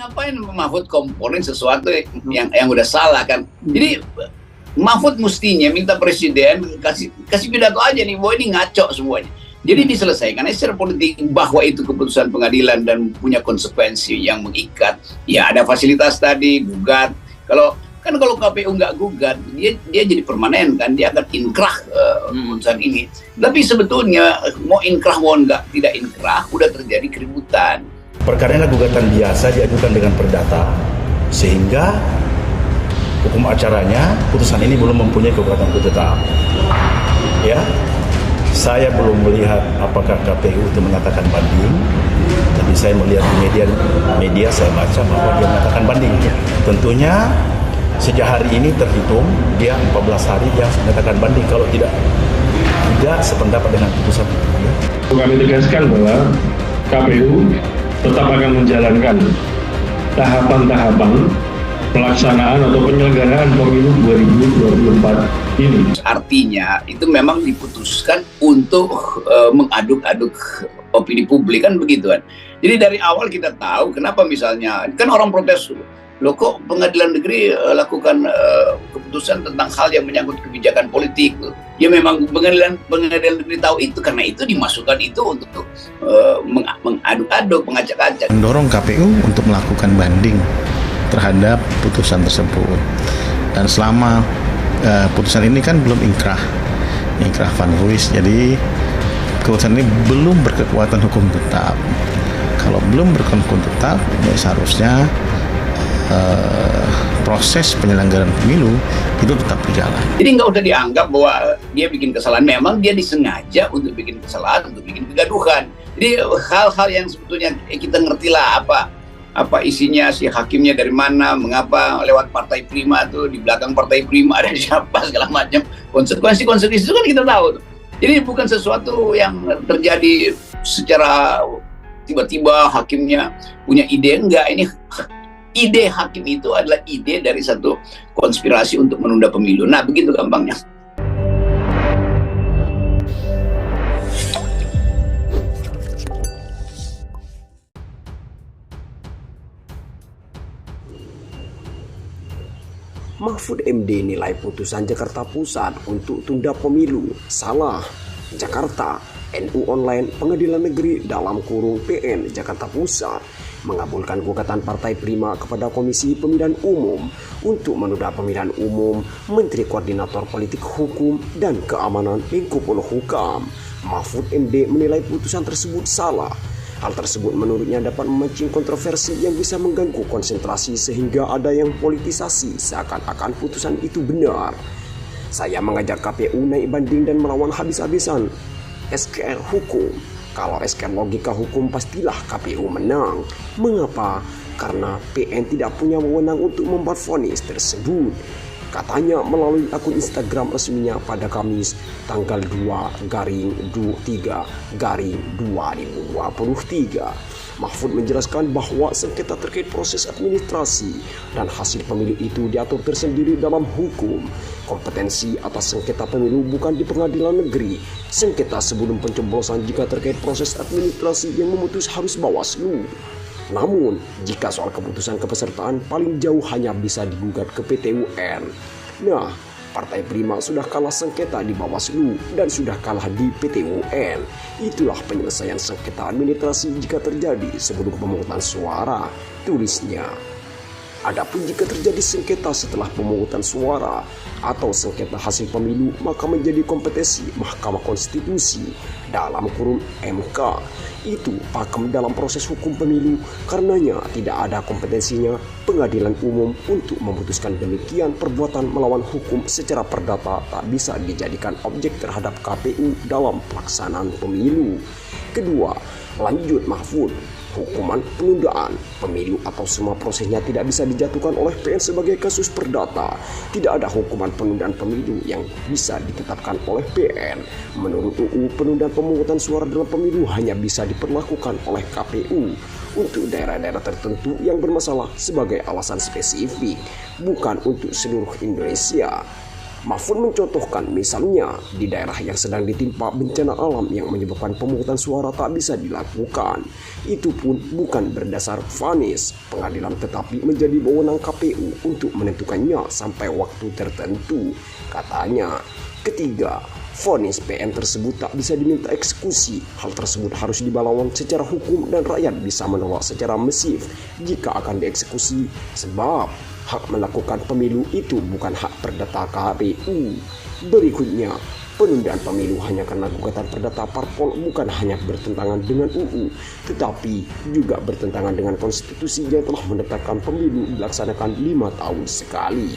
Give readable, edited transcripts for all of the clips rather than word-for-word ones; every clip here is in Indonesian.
ngapain Mahfud komporin sesuatu yang udah salah kan. Jadi Mahfud mestinya minta presiden kasih pidato aja nih bahwa ini ngaco semuanya. Jadi diselesaikan secara politik bahwa itu keputusan pengadilan dan punya konsekuensi yang mengikat. Ya ada fasilitas tadi gugat. Kalau KPU nggak gugat, dia jadi permanen kan, dia akan inkrah keputusan ini. Tapi sebetulnya mau inkrah mau tidak inkrah, udah terjadi keributan. Perkaranya gugatan biasa diajukan dengan perdata, sehingga hukum acaranya putusan ini belum mempunyai kekuatan tetap. Ya, saya belum melihat apakah KPU itu menyatakan banding, tapi saya melihat di media saya baca bahwa dia menyatakan banding. Tentunya sejak hari ini terhitung dia 14 hari dia menyatakan banding kalau tidak sependapat dengan putusan itu. Kami tegaskan bahwa KPU tetap akan menjalankan tahapan-tahapan pelaksanaan atau penyelenggaraan pemilu 2024 ini. Artinya itu memang diputuskan untuk mengaduk-aduk opini publik kan begitu kan. Jadi dari awal kita tahu kenapa misalnya kan orang protes, loh kok pengadilan negeri lakukan keputusan tentang hal yang menyangkut kebijakan politik. Ya memang pengadilan negeri tahu itu karena itu dimasukkan itu untuk mengaduk-aduk, mengacak-acak. Mendorong KPU untuk melakukan banding terhadap putusan tersebut. Dan selama putusan ini kan belum inkrah Van Ruiz, jadi keputusan ini belum berkekuatan hukum tetap. Kalau belum berkekuatan hukum tetap, ya seharusnya proses penyelenggaraan pemilu itu tetap berjalan. Jadi nggak usah dianggap bahwa dia bikin kesalahan. Memang dia disengaja untuk bikin kesalahan, untuk bikin kegaduhan. Jadi hal-hal yang sebetulnya kita ngerti lah apa isinya, si hakimnya dari mana, mengapa lewat Partai Prima tuh, di belakang Partai Prima ada siapa segala macam. Konsekuensi itu kan kita tahu tuh. Jadi bukan sesuatu yang terjadi secara tiba-tiba hakimnya punya ide, enggak. Ini ide hakim itu adalah ide dari satu konspirasi untuk menunda pemilu. Nah, begitu gampangnya. Mahfud MD nilai putusan Jakarta Pusat untuk tunda pemilu salah. Jakarta, NU Online Pengadilan Negeri (PN) Jakarta Pusat mengabulkan gugatan Partai Prima kepada Komisi Pemilihan Umum untuk menunda pemilihan umum Menteri Koordinator Politik Hukum dan Keamanan Menko Polhukam. Mahfud MD menilai putusan tersebut salah. Hal tersebut menurutnya dapat memancing kontroversi yang bisa mengganggu konsentrasi sehingga ada yang politisasi seakan-akan putusan itu benar. Saya mengajak KPU naik banding dan melawan habis-habisan SKR hukum. Kalau SKR logika hukum pastilah KPU menang. Mengapa? Karena PN tidak punya wewenang untuk membuat vonis tersebut. Katanya melalui akun Instagram resminya pada Kamis tanggal 2/3/2023. Mahfud menjelaskan bahwa sengketa terkait proses administrasi dan hasil pemilu itu diatur tersendiri dalam hukum. Kompetensi atas sengketa pemilu bukan di pengadilan negeri. Sengketa sebelum pencoblosan jika terkait proses administrasi yang memutus harus Bawaslu. Namun, jika soal keputusan kepesertaan paling jauh hanya bisa digugat ke PT UN. Nah, Partai Prima sudah kalah sengketa di Bawaslu dan sudah kalah di PT UN. Itulah penyelesaian sengketa administrasi jika terjadi sebelum pemungutan suara, tulisnya. Adapun jika terjadi sengketa setelah pemungutan suara atau sengketa hasil pemilu, maka menjadi kompetensi Mahkamah Konstitusi (MK). Itu pakem dalam proses hukum pemilu, karenanya tidak ada kompetensinya pengadilan umum untuk memutuskan demikian. Perbuatan melawan hukum secara perdata tak bisa dijadikan objek terhadap KPU dalam pelaksanaan pemilu. Kedua, lanjut Mahfud. Hukuman penundaan pemilu atau semua prosesnya tidak bisa dijatuhkan oleh PN sebagai kasus perdata. Tidak ada hukuman penundaan pemilu yang bisa ditetapkan oleh PN. Menurut UU, penundaan pemungutan suara dalam pemilu hanya bisa diperlakukan oleh KPU untuk daerah-daerah tertentu yang bermasalah sebagai alasan spesifik, bukan untuk seluruh Indonesia. Mahfud mencontohkan misalnya di daerah yang sedang ditimpa bencana alam yang menyebabkan pemungutan suara tak bisa dilakukan. Itu pun bukan berdasar vonis pengadilan tetapi menjadi wewenang KPU untuk menentukannya sampai waktu tertentu. Katanya. Ketiga, vonis PN tersebut tak bisa diminta eksekusi. Hal tersebut harus dilawan secara hukum dan rakyat bisa menolak secara masif jika akan dieksekusi sebab hak melakukan pemilu itu bukan hak perdata KPU. Berikutnya, penundaan pemilu hanya karena gugatan perdata parpol bukan hanya bertentangan dengan UU, tetapi juga bertentangan dengan konstitusi yang telah menetapkan pemilu dilaksanakan 5 tahun sekali.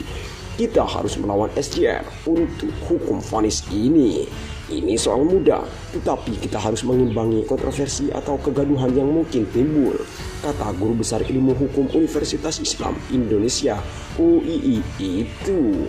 Kita harus melawan SJR untuk hukum vonis ini. Ini soal mudah, tetapi kita harus mengimbangi kontroversi atau kegaduhan yang mungkin timbul, kata Guru Besar Ilmu Hukum Universitas Islam Indonesia UII itu.